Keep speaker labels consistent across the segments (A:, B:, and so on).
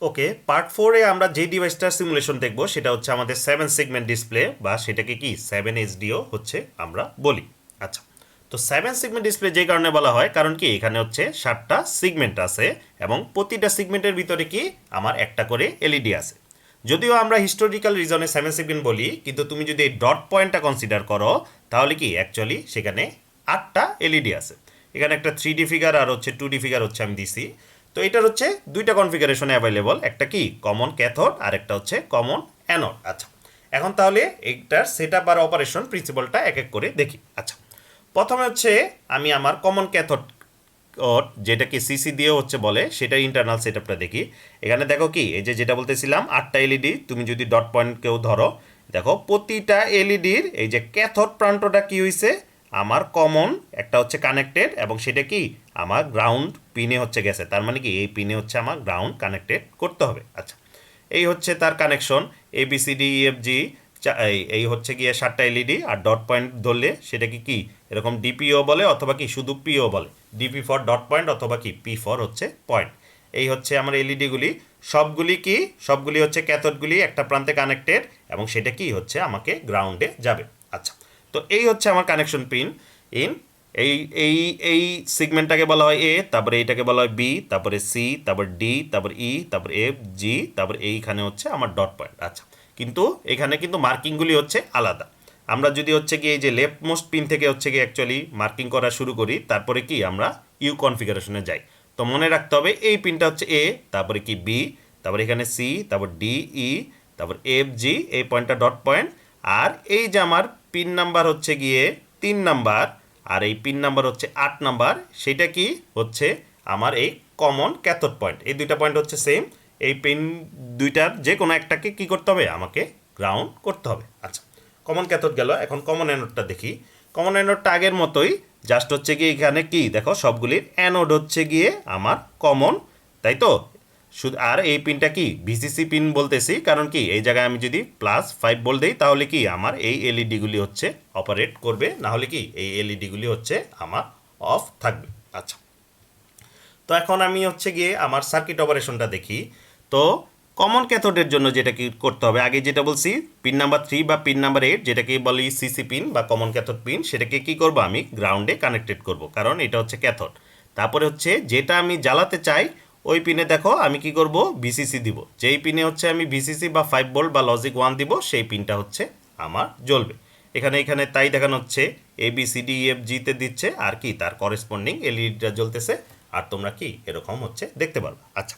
A: ওকে, part 4-এ আমরা যে ডিভাইসটার simulation দেখব সেটা হচ্ছে আমাদের 7 সেগমেন্ট ডিসপ্লে, বা সেটাকে কি 7 এইচডিও হচ্ছে আমরা বলি। আচ্ছা, তো 7 সেগমেন্ট ডিসপ্লে যে কারণে বলা হয়, কারণ কি এখানে হচ্ছে 7টা সেগমেন্ট আছে এবং প্রতিটা সেগমেন্টের ভিতরে কি আমার একটা করে এলইডি আছে। যদিও আমরা হিস্টোরিক্যাল রিজনে 7 সেগমেন্ট বলি, কিন্তু তুমি যদি এই ডট পয়েন্টটা কনসিডার করো তাহলে কি অ্যাকচুয়ালি সেখানে 8টা এলইডি আছে। এখানে একটা 3D ফিগার আর হচ্ছে 2D ফিগার হচ্ছে আমি দিছি। তো এটার হচ্ছে দুইটা কনফিগারেশনে অ্যাভেলেবল, একটা কি কমন ক্যাথোড আর একটা হচ্ছে কমন অ্যানোড। আচ্ছা, এখন তাহলে এইটার সেটআপ আর অপারেশন প্রিন্সিপালটা এক এক করে দেখি। আচ্ছা, প্রথমে হচ্ছে আমি আমার কমন ক্যাথোড যেটাকে সিসি দিয়ে হচ্ছে বলে সেটার ইন্টারনাল সেটআপটা দেখি। এখানে দেখো কি এই যে যেটা বলতেছিলাম 8টা এলইডি, তুমি যদি ডট পয়েন্ট কেউ ধরো, দেখো প্রতিটা এলইডির এই যে ক্যাথোড প্রান্তটা কি হয়েছে আমার কমন একটা হচ্ছে কানেক্টেড, এবং সেটা কি আমার গ্রাউন্ড পিনে হচ্ছে গেছে। তার মানে কি এই পিনে হচ্ছে আমার গ্রাউন্ড কানেক্টেড করতে হবে। আচ্ছা, এই হচ্ছে তার কানেকশন ABCDEFG। এই হচ্ছে গিয়ে 7টা এলইডি, আর ডট পয়েন্ট ধরলে সেটা কি এরকম ডিপিও বলে অথবা কি শুধু পিও বলে, ডিপি ফর ডট পয়েন্ট অথবা কি পি ফর হচ্ছে পয়েন্ট। এই হচ্ছে আমার এলইডিগুলি, সবগুলি হচ্ছে ক্যাথোডগুলি একটা প্রান্তে কানেক্টেড, এবং সেটা কি হচ্ছে আমাকে গ্রাউন্ডে যাবে। আচ্ছা, তো এই হচ্ছে আমার কানেকশন পিন ইন এই এই এই সিগমেন্টটাকে বলা হয় এ, তারপরে এইটাকে বলা হয় বি, তারপরে সি, তারপর ডি, তারপর ই, তারপর এফ, জি, তারপর এইখানে হচ্ছে আমার ডট পয়েন্ট। আচ্ছা, কিন্তু এখানে কিন্তু মার্কিংগুলি হচ্ছে আলাদা। আমরা যদি হচ্ছে কি এই যে লেফট মোস্ট পিন থেকে হচ্ছে কি অ্যাকচুয়ালি মার্কিং করা শুরু করি, তারপরে কি আমরা ইউ কনফিগারেশনে যাই। তো মনে রাখতে হবে এই পিনটা হচ্ছে এ, তারপরে কি বি, তারপরে এখানে সি, তারপর ডি, ই, তারপর এফ, জি, এই পয়েন্টটা ডট পয়েন্ট। আর এই যে আমার পিন নাম্বার হচ্ছে গিয়ে 3 নাম্বার, আর এই পিন নাম্বার হচ্ছে 8 নাম্বার, সেটা কি হচ্ছে আমার এই কমন ক্যাথোড পয়েন্ট। এই দুইটা পয়েন্ট হচ্ছে সেম, এই পিন দুইটার যে কোনো একটাকে কি করতে হবে আমাকে গ্রাউন্ড করতে হবে। আচ্ছা, কমন ক্যাথোড গেল, এখন কমন অ্যানোডটা দেখি। কমন অ্যানোডটা আগের মতোই, জাস্ট হচ্ছে গিয়ে এখানে কি দেখো সবগুলির অ্যানোড হচ্ছে গিয়ে আমার কমন, তাই তো। শুধু আর এই পিনটা কি ভিসিসি পিন বলতেছি, কারণ কি এই জায়গায় আমি যদি +5 বল দিই তাহলে কি আমার এই এলইডিগুলি হচ্ছে অপারেট করবে, না হলে কি এই এলইডিগুলি হচ্ছে আমার অফ থাকবে। আচ্ছা, তো এখন আমি হচ্ছে গিয়ে আমার সার্কিট অপারেশনটা দেখি। তো কমন ক্যাথোডের জন্য যেটা কি করতে হবে, আগে যেটা বলছি পিন নাম্বার 3 বা পিন নাম্বার 8 যেটাকে বলি সিসি পিন বা কমন ক্যাথোড পিন, সেটাকে কি করব আমি গ্রাউন্ডে কানেক্টেড করব, কারণ এটা হচ্ছে ক্যাথোড। তারপরে হচ্ছে যেটা আমি জ্বালাতে চাই ওই পিনে দেখো আমি কি করব ভিসিসি দিব, যেই পিনে হচ্ছে আমি ভিসিসি বা 5 ভোল্ট বা লজিক 1 দিব সেই পিনটা হচ্ছে আমার জ্বলবে। এখানে এখানে তাই দেখানো হচ্ছে ABCDEFGতে দিচ্ছে, আর কি তার করেসপন্ডিং এলইডিটা জ্বলতেছে, আর তোমরা কি এরকম হচ্ছে দেখতে পারবে। আচ্ছা,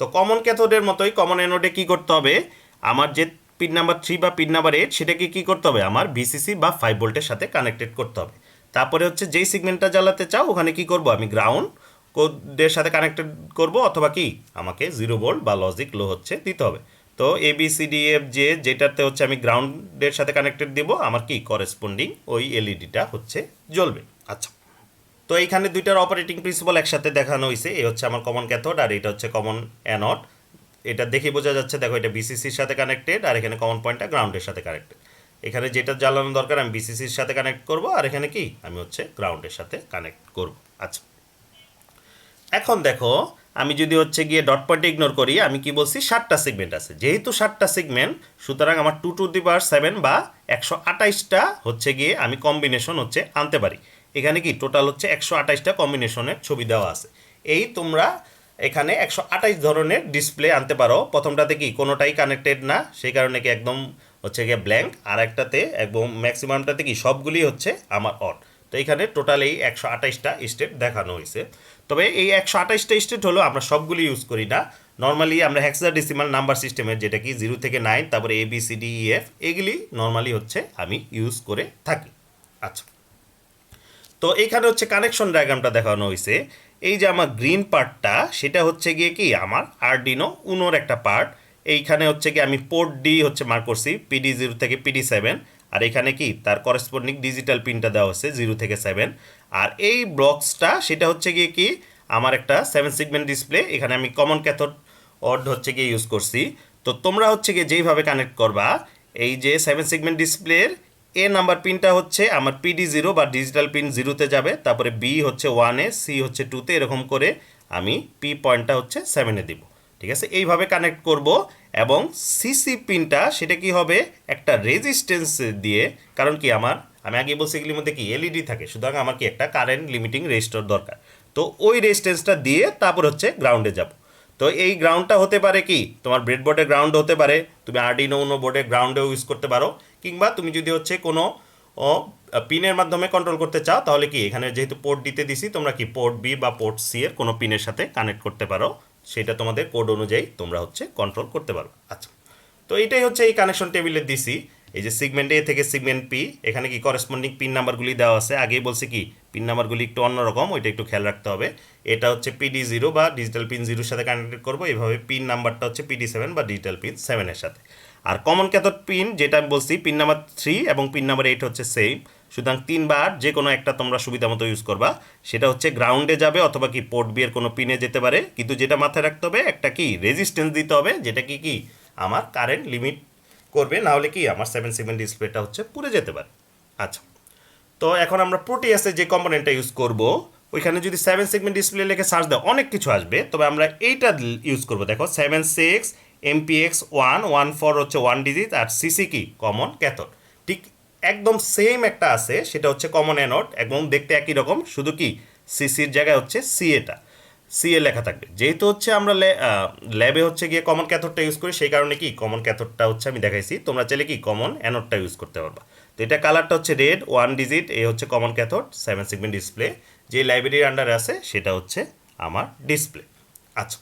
A: তো কমন ক্যাথোডের মতোই কমন অ্যানোডে কি করতে হবে, আমার যে পিন নাম্বার 3 বা পিন নাম্বার 8 সেটাকে কি করতে হবে আমার ভিসিসি বা 5 ভোল্টের সাথে কানেক্টেড করতে হবে। তারপরে হচ্ছে যেই সিগমেন্টটা জ্বালাতে চাও ওখানে কি করব আমি গ্রাউন্ড কোডের সাথে কানেক্টেড করব, অথবা কি আমাকে 0 ভোল্ট বা লজিক লো হচ্ছে দিতে হবে। তো ABCDEFG যেটাতে হচ্ছে আমি গ্রাউন্ডের সাথে কানেক্টেড দিব, আমার কি করেসপন্ডিং ওই এলইডিটা হচ্ছে জ্বলবে। আচ্ছা, তো এইখানে দুইটার অপারেটিং প্রিন্সিপাল একসাথে দেখানো হয়েছে, এই হচ্ছে আমার কমন ক্যাথোড আর এটা হচ্ছে কমন অ্যানোড। এটা দেখে বোঝা যাচ্ছে, দেখো এটা বিসিসির সাথে কানেক্টেড, আর এখানে কমন পয়েন্টটা গ্রাউন্ডের সাথে কানেক্টেড। এখানে যেটা জ্বালানো দরকার আমি বিসিসির সাথে কানেক্ট করব, আর এখানে কি আমি হচ্ছে গ্রাউন্ডের সাথে কানেক্ট করব। আচ্ছা, এখন দেখো আমি যদি হচ্ছে গিয়ে ডট পয়েন্ট ইগনোর করি, আমি কি বলছি 7টা সেগমেন্ট আছে, যেহেতু 7টা সেগমেন্ট সুতরাং আমার 2⁻7 বা 128টা হচ্ছে গিয়ে আমি কম্বিনেশন হচ্ছে আনতে পারি। এখানে কি টোটাল হচ্ছে 128টা কম্বিনেশনের ছবি দেওয়া আছে। এই তোমরা এখানে 128 ধরনের ডিসপ্লে আনতে পারো। প্রথমটাতে কি কোনোটাই কানেক্টেড না, সেই কারণে কি একদম হচ্ছে গিয়ে ব্ল্যাঙ্ক, আর একটাতে একদম ম্যাক্সিমামটাতে কি সবগুলি হচ্ছে আমার অন। তো এখানে টোটাল এই 128টা স্টেট দেখানো হয়েছে। তবে এই 128টা স্টেট হলো আমরা সবগুলি ইউজ করি না, নর্মালি আমরা হেক্সাডেসিমাল নাম্বার সিস্টেমের যেটা কি 0 থেকে 9, তারপরে ABCDEF এগুলি নর্মালি হচ্ছে আমি ইউজ করে থাকি। আচ্ছা, তো এইখানে হচ্ছে কানেকশন ডায়াগ্রামটা দেখানো হয়েছে। এই যে আমার গ্রিন পার্টটা সেটা হচ্ছে গিয়ে কি আমার আরডিনো উনোর একটা পার্ট। এইখানে হচ্ছে কি আমি পোর্ট ডি হচ্ছে মার্ক করছি PD0 থেকে PD7, আর এখানে কি তার করেসপন্ডিং ডিজিটাল পিনটা দেওয়া হচ্ছে 0 থেকে 7। আর এই ব্লকসটা সেটা হচ্ছে গিয়ে কি আমার একটা 7 সেগমেন্ট ডিসপ্লে, এখানে আমি কমন ক্যাথোড অড হচ্ছে গিয়ে ইউজ করছি। তো তোমরা হচ্ছে গিয়ে যেইভাবে কানেক্ট করবা, এই যে 7 সেগমেন্ট ডিসপ্লের নাম্বার পিনটা হচ্ছে আমার PD0 বা ডিজিটাল পিন 0-তে যাবে, তারপরে বি হচ্ছে 1-এ, সি হচ্ছে 2-তে, এরকম করে আমি পি পয়েন্টটা হচ্ছে 7-এ দিব। ঠিক আছে, এইভাবে কানেক্ট করব। এবং সিসি পিনটা সেটা কি হবে একটা রেজিস্ট্যান্স দিয়ে, কারণ কি আমি আগে বলছি এগুলির মধ্যে কি এলইডি থাকে, সুতরাং আমার কি একটা কারেন্ট লিমিটিং রেজিস্টর দরকার। তো ওই রেজিস্ট্যান্সটা দিয়ে তারপর হচ্ছে গ্রাউন্ডে যাব। তো এই গ্রাউন্ডটা হতে পারে কি তোমার ব্রেডবোর্ডের গ্রাউন্ড হতে পারে, তুমি আরডিনো উনো বোর্ডের গ্রাউন্ডেও ইউজ করতে পারো, কিংবা তুমি যদি হচ্ছে কোনো পিনের মাধ্যমে কন্ট্রোল করতে চাও তাহলে কি এখানে যেহেতু পোর্ট দিতে দিছি তোমরা কি পোর্ট বি বা পোর্ট সি এর কোনো পিনের সাথে কানেক্ট করতে পারো, সেটা তোমাদের কোড অনুযায়ী তোমরা হচ্ছে কন্ট্রোল করতে পারো। আচ্ছা, তো এটাই হচ্ছে এই কানেকশন টেবিলে দিছি। এই যে সেগমেন্ট এ থেকে সেগমেন্ট পি, এখানে কি করেসপন্ডিং পিন নাম্বারগুলি দেওয়া আছে। আগেই বলছি কি পিন নাম্বারগুলি একটু অন্যরকম, ওইটা একটু খেয়াল রাখতে হবে। এটা হচ্ছে পিডি জিরো বা ডিজিটাল পিন জিরোর সাথে কানেক্ট করবো, এইভাবে পিন নাম্বারটা হচ্ছে পিডি সেভেন বা ডিজিটাল পিন সেভেনের সাথে। আর কমন ক্যাথোড পিন যেটা আমি বলছি পিন নাম্বার 3 এবং পিন নাম্বার 8 হচ্ছে সেম, সুতরাং 3বার যে কোনো একটা তোমরা সুবিধা মতো ইউজ করবা। সেটা হচ্ছে গ্রাউন্ডে যাবে অথবা কি পোর্ট বি এর কোনো পিনে যেতে পারে, কিন্তু যেটা মাথায় রাখতে হবে একটা কি রেজিস্ট্যান্স দিতে হবে, যেটা কি কি আমার কারেন্ট লিমিট করবে, না হলে কি আমার 7 সেগমেন্ট ডিসপ্লেটা হচ্ছে পুড়ে যেতে পারে। আচ্ছা, তো এখন আমরা প্রোটিয়াসে যে কম্পোনেন্টটা ইউজ করব, ওইখানে যদি 7 সেগমেন্ট ডিসপ্লে লিখে সার্চ দাও অনেক কিছু আসবে, তবে আমরা এইটা ইউজ করব। দেখো 76 এমপিএক্স 114 হচ্ছে 1 ডিজিট, আর সিসি কি কমন ক্যাথোড। ঠিক একদম সেম একটা আছে, সেটা হচ্ছে কমন অ্যানোড, এবং দেখতে একই রকম, শুধু কি সিসির জায়গায় হচ্ছে সিএটা সিএ লেখা থাকবে। যেহেতু হচ্ছে আমরা ল্যাবে হচ্ছে গিয়ে কমন ক্যাথোডটা ইউজ করি, সেই কারণে কি কমন ক্যাথোডটা হচ্ছে আমি দেখাইছি। তোমরা চাইলে কি কমন অ্যানোডটা ইউজ করতে পারবা। তো এটা কালারটা হচ্ছে রেড 1 ডিজিট, এই হচ্ছে কমন ক্যাথোড 7 সেগমেন্ট ডিসপ্লে, যে লাইব্রেরির আন্ডারে আছে সেটা হচ্ছে আমার ডিসপ্লে। আচ্ছা,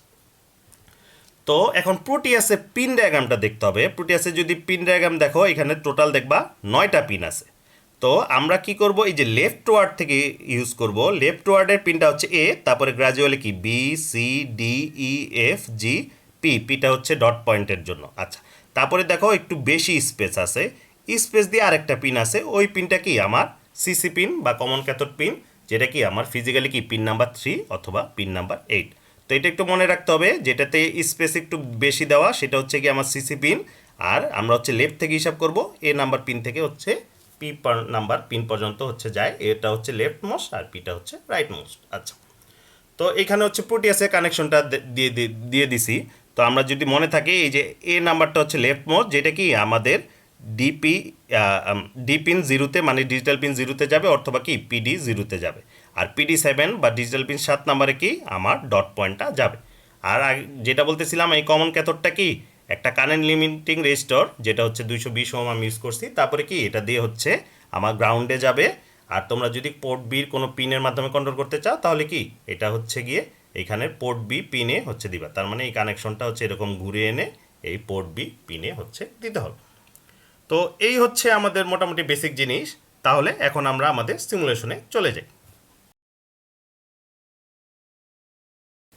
A: তো এখন প্রোটিয়াসে পিন ডায়াগ্রামটা দেখতে হবে। প্রোটিয়াসে যদি পিন ডায়াগ্রাম দেখো, এখানে টোটাল দেখবা 9টা পিন আছে। তো আমরা কি করব, এই যে লেফট ওয়ার্ড থেকে ইউজ করব। লেফট ওয়ার্ডের পিনটা হচ্ছে এ, তারপরে গ্রাজুয়ালি কি B C D E F G P, পিটা হচ্ছে ডট পয়েন্টের জন্য। আচ্ছা, তারপরে দেখো একটু বেশি স্পেস আছে, স্পেস দিয়ে আরেকটা পিন আছে, ওই পিনটা কি আমার সিসি পিন বা কমন ক্যাথোড পিন, যেটা কি আমার ফিজিক্যালি কি পিন নাম্বার 3 অথবা পিন নাম্বার 8। তো এটা একটু মনে রাখতে হবে, যেটাতে স্পেস একটু বেশি দেওয়া সেটা হচ্ছে কি আমার সিসি পিন, আর আমরা হচ্ছে লেফট থেকে হিসাব করব, এ নাম্বার পিন থেকে হচ্ছে পি নাম্বার পিন পর্যন্ত হচ্ছে যায়, এটা হচ্ছে লেফট মোস্ট আর পিটা হচ্ছে রাইট মোস্ট। আচ্ছা, তো এখানে হচ্ছে প্রোটিয়াসের কানেকশনটা দিয়ে দিছি। তো আমরা যদি মনে থাকে এই যে এ নাম্বারটা হচ্ছে লেফট মোস্ট, যেটা কি আমাদের ডিপি ডি পিন জিরোতে মানে ডিজিটাল পিন জিরোতে যাবে, অথবা কি পিডি জিরোতে যাবে। আর পিডি 7 বা ডিজিটাল পিন 7 নাম্বারে কি আমার ডট পয়েন্টটা যাবে। আর যেটা বলতেছিলাম এই কমন ক্যাথোডটা কি একটা কারেন্ট লিমিটিং রেজিস্টর, যেটা হচ্ছে 220 ওহম আমি ইউজ করছি। তারপরে কি এটা দিয়ে হচ্ছে আমার গ্রাউন্ডে যাবে। আর তোমরা যদি পোর্ট বির কোনো পিনের মাধ্যমে কন্ট্রোল করতে চাও তাহলে কি এটা হচ্ছে গিয়ে এখানের পোর্ট বি পিনে হচ্ছে দিবা, তার মানে এই কানেকশনটা হচ্ছে এরকম ঘুরে এনে এই পোর্ট বি পিনে হচ্ছে দিতে হবে। তো এই হচ্ছে আমাদের মোটামুটি বেসিক জিনিস। তাহলে এখন আমরা আমাদের সিমুলেশনে চলে যাই।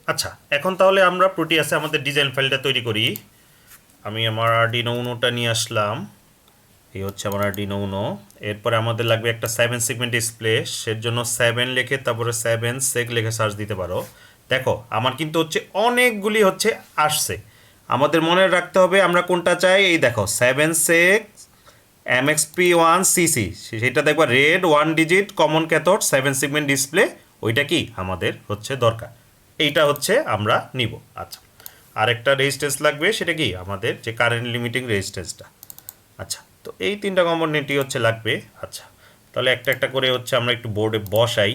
A: আচ্ছা, এখন তাহলে আমরা প্রোটিয়াসে আমাদের ডিজাইন ফাইলটা তৈরি করি। আমি আমার আরডিনো উনোটা নিয়ে আসলাম, এই হচ্ছে আমার আরডিনো উনো। এরপরে আমাদের লাগবে একটা 7 সেগমেন্ট ডিসপ্লে, সের জন্য 7 লিখে তারপরে 7 সেগ লিখে সার্চ দিতে পারো। দেখো আমার কিন্তু হচ্ছে অনেকগুলি হচ্ছে আসছে, আমাদের মনে রাখতে হবে আমরা কোনটা চাই। এই দেখো 7 সেগ MXP1CC, সেটা দেখবা red 1 digit common cathode 7 segment display, ওইটা কি আমাদের হচ্ছে দরকার, এইটা হচ্ছে আমরা নিব। আচ্ছা, আরেকটা রেজিস্ট্যান্স লাগবে, সেটা কি আমাদের যে কারেন্ট লিমিটিং রেজিস্ট্যান্সটা। আচ্ছা, তো এই 3টা কম্পোনেন্টই হচ্ছে লাগবে। আচ্ছা, তাহলে একটা একটা করে হচ্ছে আমরা একটু বোর্ডে বসাই।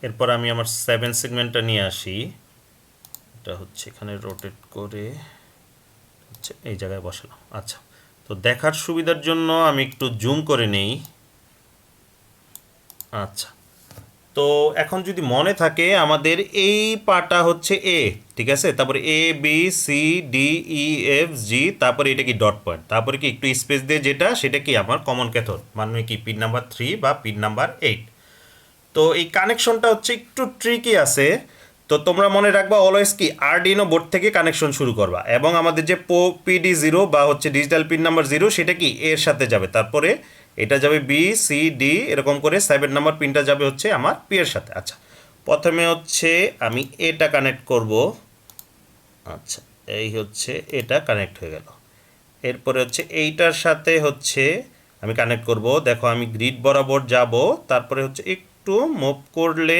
A: এরপর আমি আমার 7 সেগমেন্টটা নিয়ে আসি, এটা হচ্ছে এখানে রোটেট করে হচ্ছে এই জায়গায় বসালাম। আচ্ছা, তো দেখার সুবিধার জন্য আমি একটু জুম করে নেই। আচ্ছা, তো এখন যদি মনে থাকে আমাদের এই পাটা হচ্ছে এ, ঠিক আছে, তারপরে A B C D E F G, তারপরে এটা কি ডট পয়েন্ট, তারপরে কি একটু স্পেস দিয়ে যেটা সেটা কি আমার কমন ক্যাথোড, মানে কি পিন নাম্বার 3 বা পিন নাম্বার 8। তো এই কানেকশনটা হচ্ছে একটু ট্রিকি আছে। তো তোমরা মনে রাখবা অলওয়েজ কি আরডিনো বোর্ড থেকে কানেকশন শুরু করবা, এবং আমাদের যে পিডি জিরো বা হচ্ছে ডিজিটাল পিন নাম্বার 0 সেটা কি এর সাথে যাবে, তারপরে এটা যাবে বি সি ডি, এরকম করে 7 নাম্বার পিনটা যাবে হচ্ছে আমার পি এর সাথে। আচ্ছা, প্রথমে হচ্ছে আমি এটা কানেক্ট করব। আচ্ছা, এই হচ্ছে এটা কানেক্ট হয়ে গেল। এরপরে হচ্ছে এইটার সাথে হচ্ছে আমি কানেক্ট করব। দেখো আমি গ্রিড বরাবর যাব, তারপরে হচ্ছে একটু মুভ করলে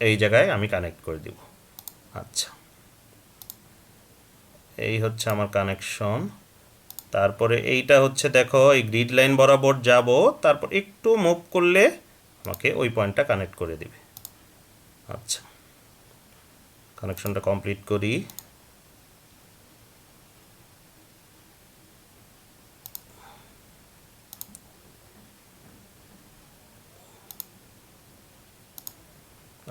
A: এই জায়গায় আমি কানেক্ট করে দিব। আচ্ছা, এই হচ্ছে আমার কানেকশন। তারপরে এইটা হচ্ছে দেখো এই গ্রিড লাইন বরাবর যাব, তারপর একটু মুভ করলে আমাকে ওই পয়েন্টটা কানেক্ট করে দিবে। আচ্ছা, কানেকশনটা কমপ্লিট করি।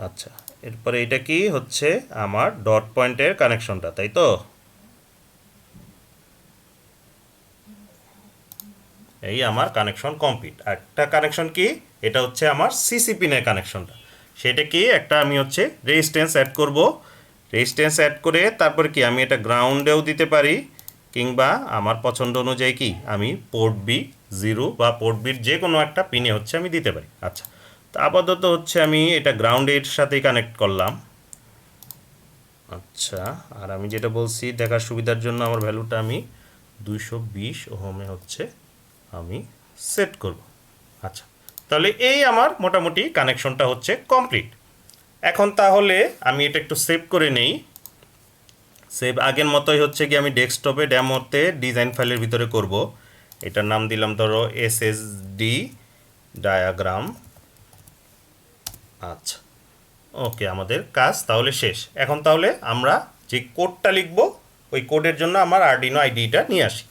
A: আচ্ছা, এরপরে এটা কি হচ্ছে আমার ডট পয়েন্টের কানেকশনটা, তাই তো? এই আমার কানেকশন কমপ্লিট। একটা কানেকশন কি, এটা হচ্ছে আমার সিসি পিনের কানেকশনটা। সেটা কি, একটা আমি হচ্ছে রেজিস্ট্যান্স অ্যাড করব। রেজিস্ট্যান্স অ্যাড করে তারপর কি আমি এটা গ্রাউন্ডেও দিতে পারি, কিংবা আমার পছন্দ অনুযায়ী কি আমি পোর্ট বি 0 বা পোর্ট বির যে কোনো একটা পিনে হচ্ছে আমি দিতে পারি। আচ্ছা, তো আপাতত হচ্ছে আমি এটা গ্রাউন্ডের সাথেই কানেক্ট করলাম। আচ্ছা, আর আমি যেটা বলছি দেখার সুবিধার জন্য আমার ভ্যালুটা আমি 220 ওহমে হচ্ছে আমি সেট করব। আচ্ছা, তাহলে এই আমার মোটামুটি কানেকশনটা হচ্ছে কমপ্লিট। এখন তাহলে আমি এটা একটু সেভ করে নেই। সেভ আগের মতোই হচ্ছে কি আমি ডেস্কটপে ডেমোতে ডিজাইন ফাইলের ভিতরে করব। এটার নাম দিলাম ধরো এসএসডি ডায়াগ্রাম। আচ্ছা, ওকে, আমাদের কাজ তাহলে শেষ। এখন তাহলে আমরা যে কোডটা লিখব ওই কোডের জন্য আমার আরডিনো আইডিটা নিয়ে আসি।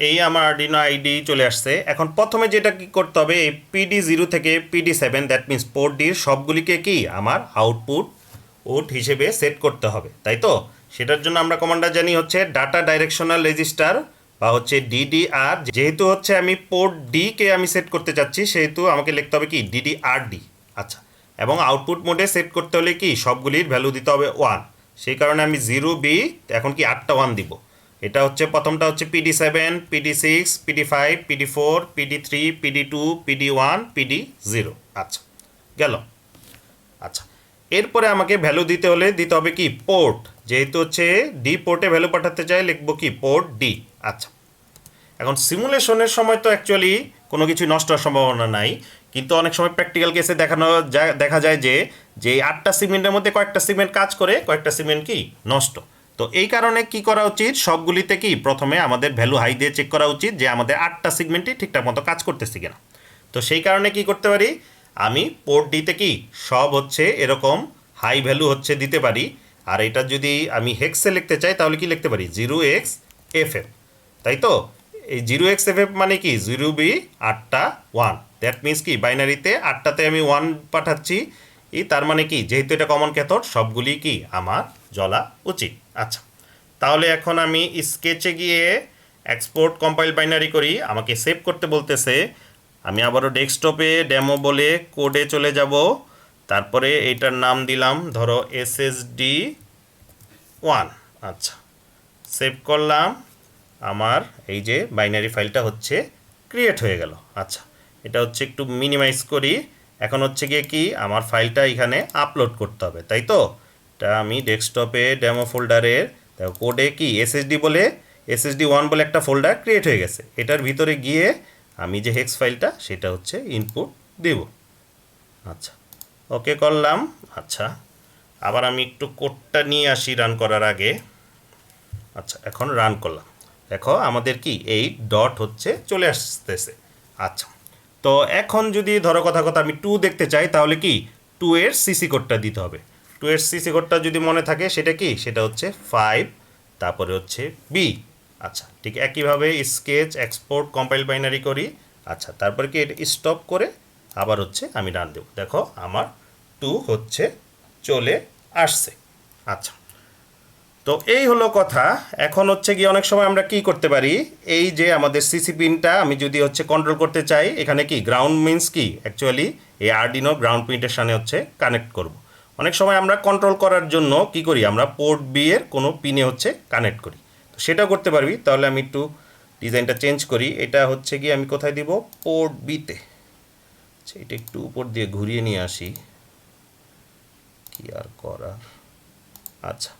A: এই আমার আরডিনো আইডি চলে আসছে। এখন প্রথমে যেটা কি করতে হবে, এই PD0 থেকে PD7 দ্যাট মিনস পোর্ট ডির সবগুলিকে কি আমার আউটপুট হিসেবে সেট করতে হবে, তাই তো? সেটার জন্য আমরা কমান্ডটা জানি হচ্ছে ডাটা ডাইরেকশনাল রেজিস্টার বা হচ্ছে DDR। যেহেতু হচ্ছে আমি পোর্ট ডি কে আমি সেট করতে চাচ্ছি, সেহেতু আমাকে লিখতে হবে কি DDRD। আচ্ছা, এবং আউটপুট মোডে সেট করতে হলে কি সবগুলির ভ্যালু দিতে হবে 1। সেই কারণে আমি 0B এখন কি 8টা 1 দিব। এটা হচ্ছে প্রথমটা হচ্ছে PD7, PD6, PD5, PD4, PD3, PD2, PD1, PD0। আচ্ছা, গেল। আচ্ছা, এরপরে আমাকে ভ্যালু দিতে হলে দিতে হবে কি পোর্ট। যেহেতু হচ্ছে ডি পোর্টে ভ্যালু পাঠাতে চাই, লিখবো কি পোর্ট ডি। আচ্ছা, এখন সিমুলেশনের সময় তো অ্যাকচুয়ালি কোনো কিছু নষ্ট হওয়ার সম্ভাবনা নাই, কিন্তু অনেক সময় প্র্যাকটিক্যাল কেসে দেখা যায় যে যে 8টা সিগমেন্টের মধ্যে কয়েকটা সিগমেন্ট কাজ করে, কয়েকটা সিগমেন্ট কি নষ্ট। তো এই কারণে কি করা উচিত, সবগুলিতে কি প্রথমে আমাদের ভ্যালু হাই দিয়ে চেক করা উচিত যে আমাদের 8টা সিগমেন্টই ঠিকঠাক মতো কাজ করতেছে কিনা। তো সেই কারণে কি করতে পারি, আমি পোর্ট ডিতে কি সব হচ্ছে এরকম হাই ভ্যালু হচ্ছে দিতে পারি। আর এটা যদি আমি হেক্সে লিখতে চাই তাহলে কি লিখতে পারি 0xFF, তাই তো? এই 0xFF মানে কি 0B 8টা 1, দ্যাট মিনস কি বাইনারিতে 8টাতে আমি 1 পাঠাচ্ছি। তার মানে কি যেহেতু এটা কমন ক্যাথড সবগুলি কি আমার জ্বলা উচিত। আচ্ছা, তাহলে এখন আমি স্কেচে গিয়ে এক্সপোর্ট কম্পাইল বাইনারি করি। আমাকে সেভ করতে বলতেছে। আমি আবারও ডেস্কটপে ডেমো বলে কোডে চলে যাব। তারপরে এইটার নাম দিলাম ধরো SSD1। আচ্ছা, সেভ করলাম। আমার এই যে বাইনারি ফাইলটা হচ্ছে ক্রিয়েট হয়ে গেল। আচ্ছা, এটা হচ্ছে একটু মিনিমাইজ করি। এখন হচ্ছে গিয়ে কি আমার ফাইলটা এখানে আপলোড করতে হবে, তাই তো? এটা আমি ডেস্কটপে ডেমো ফোল্ডারের কোডে কি SSD1 বলে একটা ফোল্ডার ক্রিয়েট হয়ে গেছে। এটার ভিতরে গিয়ে আমি যে হেক্স ফাইলটা সেটা হচ্ছে ইনপুট দেব। আচ্ছা, ওকে করলাম। আচ্ছা, আবার আমি একটু কোডটা নিয়ে আসি রান করার আগে। আচ্ছা, এখন রান করলাম। দেখো আমাদের কি এই ডট হচ্ছে চলে আসতেছে। আচ্ছা, তো এখন যদি ধরো কথা আমি 2 দেখতে চাই তাহলে কি 2 এর সিসি কোডটা দিতে হবে। 2 এর সিসি কোডটা যদি মনে থাকে সেটা কি, সেটা হচ্ছে 5 তারপরে হচ্ছে বি। আচ্ছা, ঠিক একইভাবে স্কেচ এক্সপোর্ট কম্পাইল বাইনারি করি। আচ্ছা, তারপরে কি এটা স্টপ করে আবার হচ্ছে আমি রান দেব। দেখো আমার 2 হচ্ছে চলে আসছে। আচ্ছা, তো এই হলো কথা। এখন হচ্ছে গিয়ে অনেক সময় আমরা কি করতে পারি, এই যে আমাদের সিসি পিনটা আমি যদি হচ্ছে কন্ট্রোল করতে চাই, এখানে কি গ্রাউন্ড মিন্স কি অ্যাকচুয়ালি এই আরডিনো গ্রাউন্ড পিনের সাথে হচ্ছে কানেক্ট করব। অনেক সময় আমরা কন্ট্রোল করার জন্য কি করি, আমরা পোর্ট বি এর কোনো পিনে হচ্ছে কানেক্ট করি। তো সেটাও করতে পারবি। তাহলে আমি একটু ডিজাইনটা চেঞ্জ করি। এটা হচ্ছে গিয়ে আমি কোথায় দিব, পোর্ট বিতে। আচ্ছা, এটা একটু উপর দিয়ে ঘুরিয়ে নিয়ে আসি, কি আর করার। আচ্ছা,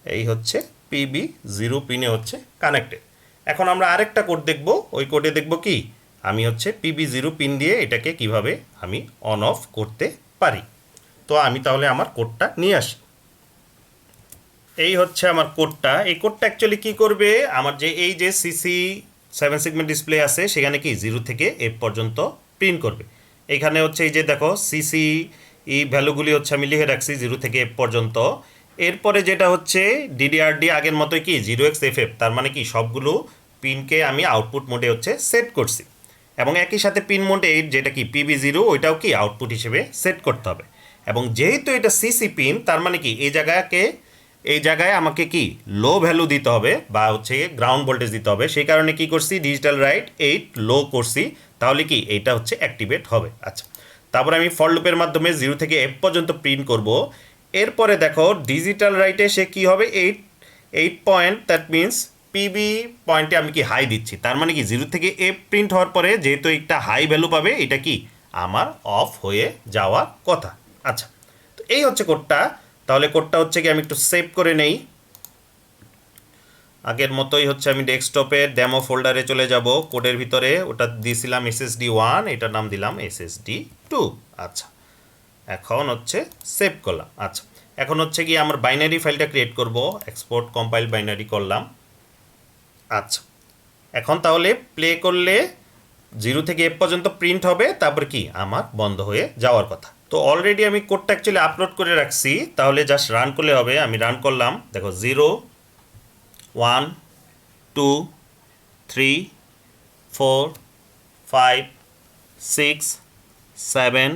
A: এই হচ্ছে PB0 পিনে হচ্ছে কানেক্টেড। এখন আমরা আরেকটা কোড দেখব। ওই কোডে দেখব কি আমি হচ্ছে PB0 পিন দিয়ে এটাকে কিভাবে আমি অন অফ করতে পারি। তো আমি তাহলে আমার কোডটা নিয়ে আসি। এই হচ্ছে আমার কোডটা। এই কোডটা অ্যাকচুয়ালি কি করবে, আমার যে এই যে সিসি 7 সেগমেন্ট ডিসপ্লে আছে সেখানে কি 0 থেকে F পর্যন্ত প্রিন্ট করবে। এখানে হচ্ছে এই যে দেখো সিসি এই ভ্যালুগুলি হচ্ছে আমি লিখে রাখছি 0 থেকে F পর্যন্ত। এরপরে যেটা হচ্ছে ডিডিআরডি আগের মতোই কি 0xFF, তার মানে কি সবগুলো পিনকে আমি আউটপুট মোডে হচ্ছে সেট করছি, এবং একই সাথে পিন মোড 8 যেটা কি PB0 ওইটাও কি আউটপুট হিসেবে সেট করতে হবে। এবং যেহেতু এটা সিসি পিন, তার মানে কি এই জায়গায় আমাকে কি লো ভ্যালু দিতে হবে বা হচ্ছে গ্রাউন্ড ভোল্টেজ দিতে হবে। সেই কারণে কি করছি, ডিজিটাল রাইট 8 লো করছি, তাহলে কি এইটা হচ্ছে অ্যাক্টিভেট হবে। আচ্ছা, তারপরে আমি ফর লুপের মাধ্যমে 0 থেকে F পর্যন্ত প্রিন্ট করব। এরপরে দেখো ডিজিটাল রাইটে সে কি হবে 8 পয়েন্ট, দ্যাট মিনস পিবি পয়েন্টে আমি কি হাই দিচ্ছি, তার মানে কি 0 থেকে F প্রিন্ট হওয়ার পরে যেহেতু একটা হাই ভ্যালু পাবে, এটা কি আমার অফ হয়ে যাওয়ার কথা। আচ্ছা, তো এই হচ্ছে কোডটা। তাহলে কোডটা হচ্ছে কি আমি একটু সেভ করে নেই। আগের মতোই হচ্ছে আমি ডেস্কটপের ডেমো ফোল্ডারে চলে যাব। কোডের ভিতরে ওটা দিয়েছিলাম SSD1, এটার নাম দিলাম SSD2। আচ্ছা, এখন হচ্ছে সেভ করলাম। আচ্ছা, এখন হচ্ছে কি আমার বাইনারি ফাইলটা ক্রিয়েট করব, এক্সপোর্ট কম্পাইল বাইনারি করলাম। আচ্ছা, এখন তাহলে প্লে করলে 0 থেকে F পর্যন্ত প্রিন্ট হবে, তারপর কি আমার বন্ধ হয়ে যাওয়ার কথা। তো অলরেডি আমি কোডটা অ্যাকচুয়ালি আপলোড করে রাখছি, তাহলে জাস্ট রান করলে হবে। আমি রান করলাম, দেখো 0 1 2 3 4 5 6 7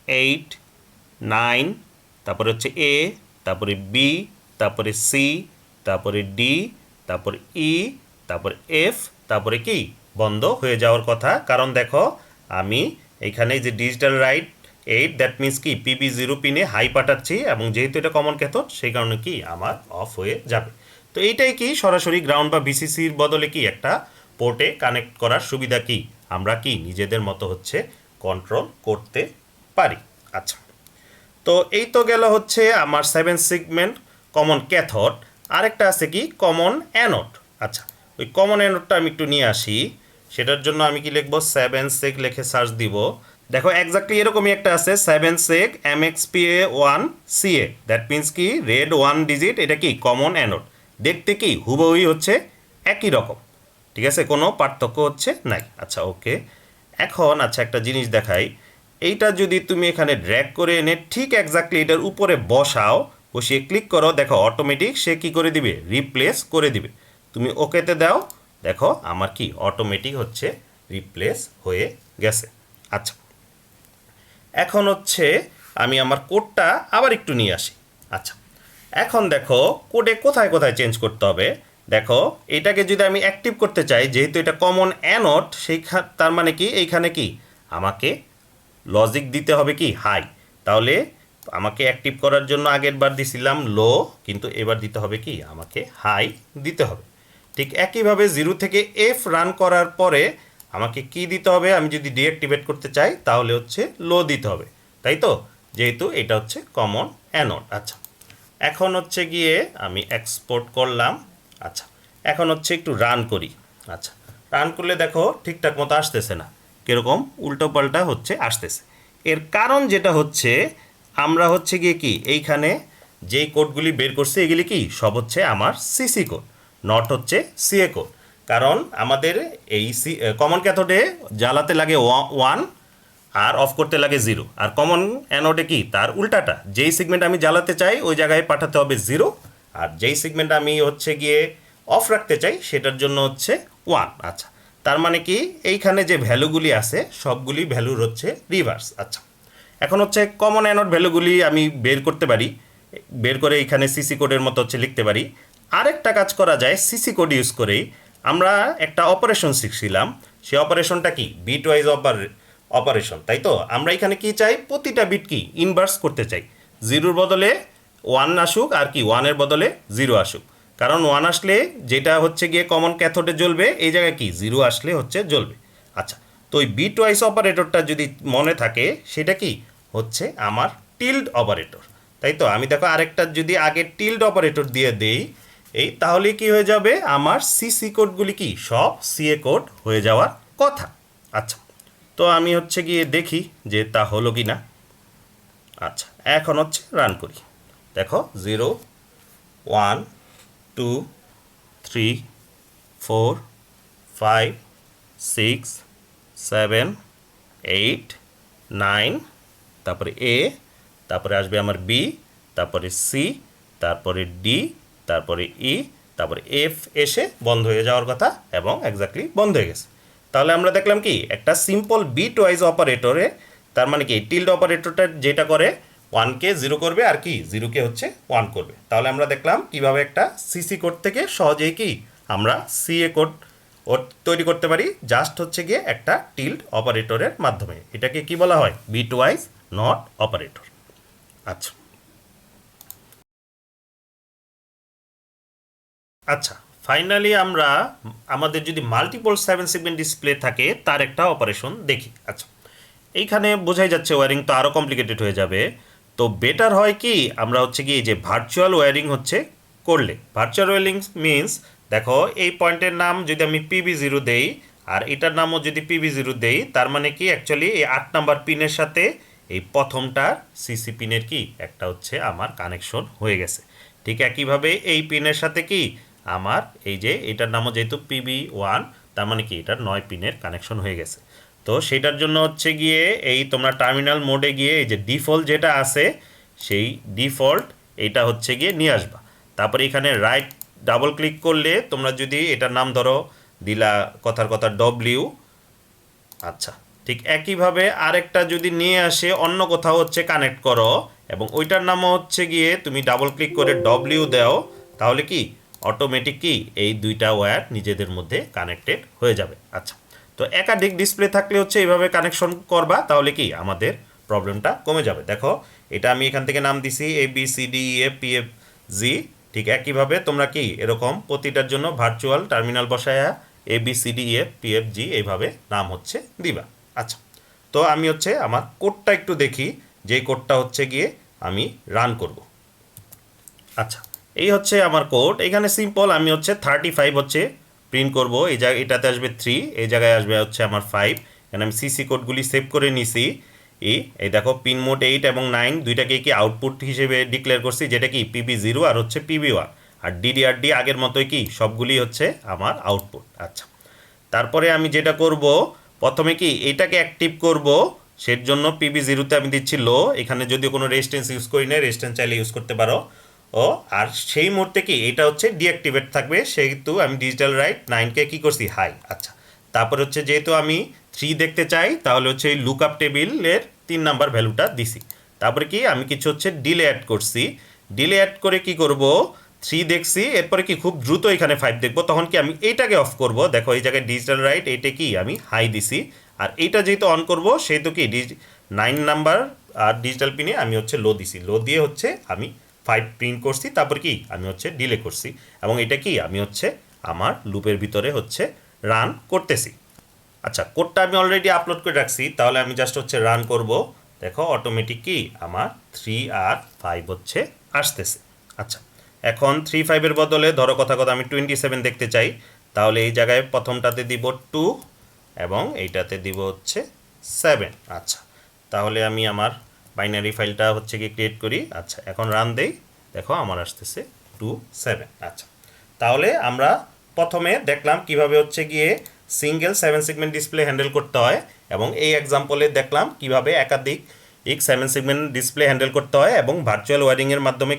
A: 8 9, তারপরে হচ্ছে A, তারপরে B, তারপরে C, তারপরে D, তারপরে E, তারপরে F, তারপরে কি বন্ধ হয়ে যাওয়ার কথা। কারণ দেখো আমি এইখানে যে ডিজিটাল রাইট 8, দ্যাট মিনস কি PB0 পিনে হাই পাঠাচ্ছি, এবং যেহেতু এটা কমন ক্যাথোড সেই কারণে কি আমার অফ হয়ে যাবে। তো এইটাই কি সরাসরি গ্রাউন্ড বা VCCর বদলে কি একটা পোর্টে কানেক্ট করার সুবিধা, কি আমরা কি নিজেদের মতো হচ্ছে কন্ট্রোল করতে পারি। আচ্ছা, তো এই তো গেল হচ্ছে আমার 7 সেগমেন্ট কমন ক্যাথোড। আরেকটা আছে কি কমন অ্যানোড। আচ্ছা, ওই কমন অ্যানোডটা আমি একটু নিয়ে আসি। সেটার জন্য আমি কি লিখবো, 7seg লিখে সার্চ দিব। দেখো এক্স্যাক্টলি এরকমই একটা আছে, 7seg MXPA1CA, দ্যাট মিনস কি রেড 1 ডিজিট, এটা কি কমন অ্যানোড। দেখতে কি হুবহুই হচ্ছে একই রকম, ঠিক আছে, কোনো পার্থক্য হচ্ছে নাই। আচ্ছা ওকে, এখন আচ্ছা একটা জিনিস দেখাই। এইটা যদি তুমি এখানে ড্র্যাগ করে এনে ঠিক এক্স্যাক্টলি এটার উপরে বসাও, বসিয়ে ক্লিক করো, দেখো অটোমেটিক সে কি করে দিবে, রিপ্লেস করে দিবে। তুমি ওকেতে দাও, দেখো আমার কি অটোমেটিক হচ্ছে রিপ্লেস হয়ে গেছে। আচ্ছা, এখন হচ্ছে আমি আমার কোডটা আবার একটু নিয়ে আসি। আচ্ছা, এখন দেখো কোডে কোথায় কোথায় চেঞ্জ করতে হবে। দেখো এটাকে যদি আমি অ্যাক্টিভ করতে চাই, যেহেতু এটা কমন অ্যানোড, তার মানে কি এইখানে কি আমাকে লজিক দিতে হবে কি হাই। তাহলে আমাকে অ্যাক্টিভ করার জন্য আগের বার দিছিলাম লো, কিন্তু এবার দিতে হবে কি আমাকে হাই দিতে হবে। ঠিক একইভাবে 0 থেকে F রান করার পরে আমাকে কি দিতে হবে, আমি যদি ডিঅ্যাক্টিভেট করতে চাই তাহলে হচ্ছে লো দিতে হবে, তাই তো, যেহেতু এটা হচ্ছে কমন অ্যানোড। আচ্ছা, এখন হচ্ছে গিয়ে আমি এক্সপোর্ট করলাম। আচ্ছা, এখন হচ্ছে একটু রান করি। আচ্ছা, রান করলে দেখো ঠিকঠাক মতো আসতেছে না, কীরকম উল্টোপাল্টা হচ্ছে আসতেছে। এর কারণ যেটা হচ্ছে, আমরা হচ্ছে গিয়ে কি এইখানে যেই কোডগুলি বের করছি এগুলি কি সব হচ্ছে আমার সিসি কোড, নট হচ্ছে সিএ কোড। কারণ আমাদের এই কমন ক্যাথোডে জ্বালাতে লাগে 1 আর অফ করতে লাগে 0, আর কমন অ্যানোডে কি তার উল্টাটা, যেই সেগমেন্ট আমি জ্বালাতে চাই ওই জায়গায় পাঠাতে হবে 0, আর যেই সেগমেন্ট আমি হচ্ছে গিয়ে অফ রাখতে চাই সেটার জন্য হচ্ছে 1। আচ্ছা, তার মানে কি এইখানে যে ভ্যালুগুলি আছে সবগুলি ভ্যালুর হচ্ছে রিভার্স। আচ্ছা, এখন হচ্ছে কমন অ্যানোড ভ্যালুগুলি আমি বের করতে পারি, বের করে এইখানে সিসি কোডের মতো হচ্ছে লিখতে পারি। আরেকটা কাজ করা যায় সিসি কোড ইউজ করেই, আমরা একটা অপারেশন শিখছিলাম, সেই অপারেশনটা কি বিট ওয়াইজ অপারেশন, তাই তো। আমরা এখানে কি চাই, প্রতিটা বিট কি ইনভার্স করতে চাই, 0-র বদলে 1 আসুক, আর কি 1-এর বদলে 0 আসুক। কারণ 1 আসলে যেটা হচ্ছে গিয়ে কমন ক্যাথোডে জ্বলবে, এই জায়গায় কি 0 আসলে হচ্ছে জ্বলবে। আচ্ছা, তো ওই বিট ওয়াইজ অপারেটরটা যদি মনে থাকে, সেটা কি হচ্ছে আমার টিল্ড অপারেটর, তাই তো। আমি দেখো আরেকটা যদি আগে টিল্ড অপারেটর দিয়ে দেই, এই তাহলে কি হয়ে যাবে, আমার সিসি কোডগুলি কি সব সিএ কোড হয়ে যাওয়ার কথা। আচ্ছা, তো আমি হচ্ছে গিয়ে দেখি যে তা হলো কি না। আচ্ছা, এখন হচ্ছে রান করি, দেখো 0 1 2 3 4 5 6 7 8 9 তারপরে এ, তারপরে আসবে আমার বি, তারপরে সি, তারপরে ডি, তারপরে ই, তারপরে এফ এসে বন্ধ হয়ে যাওয়ার কথা এবং এক্স্যাক্টলি বন্ধ হয়ে গেছে। তাহলে আমরা দেখলাম কি একটা সিম্পল বিট ওয়াইজ অপারেটরে, তার মানে কি টিল্ড অপারেটরটা যেটা করে 1কে 0 করবে আর কি 0কে হচ্ছে 1 করবে। তাহলে আমরা দেখলাম কিভাবে একটা সিসি কোড থেকে সহজেই কি আমরা সিএ কোড তৈরি করতে পারি, জাস্ট হচ্ছে গিয়ে একটা টিল্ড অপারেটরের মাধ্যমে। এটাকে কি বলা হয়? Bitwise not operator. আচ্ছা আচ্ছা ফাইনালি আমরা আমাদের যদি মাল্টিপল 7 সেগমেন্ট ডিসপ্লে থাকে তার একটা অপারেশন দেখি। আচ্ছা এইখানে বোঝাই যাচ্ছে ওয়্যারিং তো আরও কমপ্লিকেটেড হয়ে যাবে। তো বেটার হয় কি আমরা হচ্ছে কি যে ভার্চুয়াল ওয়্যারিং হচ্ছে করলে, ভার্চুয়াল ওয়্যারিং মিনস দেখো এই পয়েন্টের নাম যদি আমি PB0 দেই আর এটার নামও যদি PB0 দেই, তার মানে কি অ্যাকচুয়ালি এই 8 নাম্বার পিনের সাথে এই প্রথমটার সিসি পিনের কি একটা হচ্ছে আমার কানেকশন হয়ে গেছে। ঠিক একইভাবে এই পিনের সাথে কি আমার এই যে এটার নামও যেহেতু PB1, তার মানে কি এটার 9 পিনের কানেকশন হয়ে গেছে। তো সেটার জন্য হচ্ছে গিয়ে এই তোমরা টার্মিনাল মোডে গিয়ে এই যে ডিফল্ট যেটা আছে সেই ডিফল্ট এটা হচ্ছে গিয়ে নিয়ে আসবা। তারপরে এখানে রাইট ডাবল ক্লিক করলে তোমরা যদি এটার নাম ধরো দিলা কথার কথা ডব্লিউ, আচ্ছা ঠিক একইভাবে আরেকটা যদি নিয়ে আসে অন্য কোথাও হচ্ছে কানেক্ট করো এবং ওইটার নামও হচ্ছে গিয়ে তুমি ডাবল ক্লিক করে ডব্লিউ দাও, তাহলে কি অটোমেটিক কি এই দুইটা ওয়্যার নিজেদের মধ্যে কানেক্টেড হয়ে যাবে। আচ্ছা তো একাধিক ডিসপ্লে থাকলে হচ্ছে এইভাবে কানেকশন করবা, তাহলে কি আমাদের প্রবলেমটা কমে যাবে। দেখো এটা আমি এখান থেকে নাম দিছি ABCDEFPFG, ঠিক একইভাবে তোমরা কি এরকম প্রতিটার জন্য ভার্চুয়াল টার্মিনাল বসায়া ABCDEFPFG এইভাবে নাম হচ্ছে দিবা। আচ্ছা তো আমি হচ্ছে আমার কোডটা একটু দেখি, যে কোডটা হচ্ছে গিয়ে আমি রান করব। আচ্ছা এই হচ্ছে আমার কোড। এখানে সিম্পল আমি হচ্ছে 35 হচ্ছে প্রিন্ট করব, এই জায়গায় এটাতে আসবে 3, এই জায়গায় আসবে হচ্ছে আমার 5। এখানে আমি সিসি কোডগুলি সেভ করে নিছি। এই দেখো পিন মোড 8 এবং 9 দুইটাকে কি আউটপুট হিসেবে ডিক্লেয়ার করছি, যেটা কি PB0 আর হচ্ছে PB1, আর DDRD আগের মতোই কি সবগুলি হচ্ছে আমার আউটপুট। আচ্ছা তারপরে আমি যেটা করব প্রথমে কি এটাকে অ্যাক্টিভ করব, সের জন্য PB0তে আমি দিচ্ছি লো। এখানে যদিও কোনো রেজিস্ট্যান্স ইউজ করি না, রেজিস্ট্যান্স চাইলে ইউজ করতে পারো। ও আর সেই মুহূর্তে কি এটা হচ্ছে ডিঅ্যাক্টিভেট থাকবে, সেহেতু আমি ডিজিটাল রাইট 9কে কী করছি হাই। আচ্ছা তারপর হচ্ছে যেহেতু আমি 3 দেখতে চাই তাহলে হচ্ছে এই লুক আপ টেবিলের 3 নাম্বার ভ্যালুটা দিছি। তারপরে কি আমি কিছু হচ্ছে ডিলে অ্যাড করছি, ডিলে অ্যাড করে কি করব 3 দেখছি, এরপরে কি খুব দ্রুত এখানে 5 দেখবো, তখন কি আমি এইটাকে অফ করব। দেখো এই জায়গায় ডিজিটাল রাইট এইটা কি আমি হাই দিছি, আর এইটা যেহেতু অন করব সেহেতু কি 9 নাম্বার আর ডিজিটাল পিনে আমি হচ্ছে লো দিছি, লো দিয়ে হচ্ছে আমি 5 প্রিন্ট করছি, তারপর কি আমি হচ্ছে ডিলে করছি এবং এটা কি আমি হচ্ছে আমার লুপের ভিতরে হচ্ছে রান করতেছি। আচ্ছা কোডটা আমি অলরেডি আপলোড করে রাখছি, তাহলে আমি জাস্ট হচ্ছে রান করব। দেখো অটোমেটিক কি আমার 3 আর 5 হচ্ছে আসতেছে। আচ্ছা এখন 3 5-এর বদলে ধরো কথা আমি 27 দেখতে চাই, তাহলে এই জায়গায় প্রথমটাতে দিব 2 এবং এইটাতে দিব হচ্ছে 7। আচ্ছা তাহলে আমি আমার বাইনারি ফাইলটা হচ্ছে কি ক্রিয়েট করি। আচ্ছা এখন রান দেই, দেখো আমার আসতেছে 2 7। আচ্ছা তাহলে আমরা প্রথমে দেখলাম কিভাবে হচ্ছে গিয়ে সিঙ্গেল 7 সেগমেন্ট ডিসপ্লে হ্যান্ডেল করতে হয়, এবং এই এক্সাম্পলে দেখলাম কিভাবে একাধিক 7 সেগমেন্ট ডিসপ্লে হ্যান্ডেল করতে হয় এবং ভার্চুয়াল ওয়্যারিংয়ের মাধ্যমে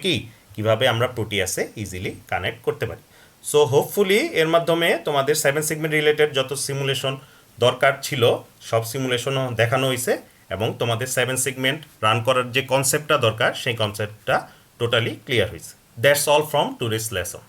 A: কিভাবে আমরা প্রোটিয়াসে ইজিলি কানেক্ট করতে পারি। সো হোপফুলি এর মাধ্যমে তোমাদের 7 সেগমেন্ট রিলেটেড যত সিমুলেশন দরকার ছিল সব সিমুলেশনও দেখানো হয়েছে, এবং তোমাদের 7 সেগমেন্ট রান করার যে কনসেপ্টটা দরকার সেই কনসেপ্টটা টোটালি ক্লিয়ার হয়েছে। That's all from today's lesson.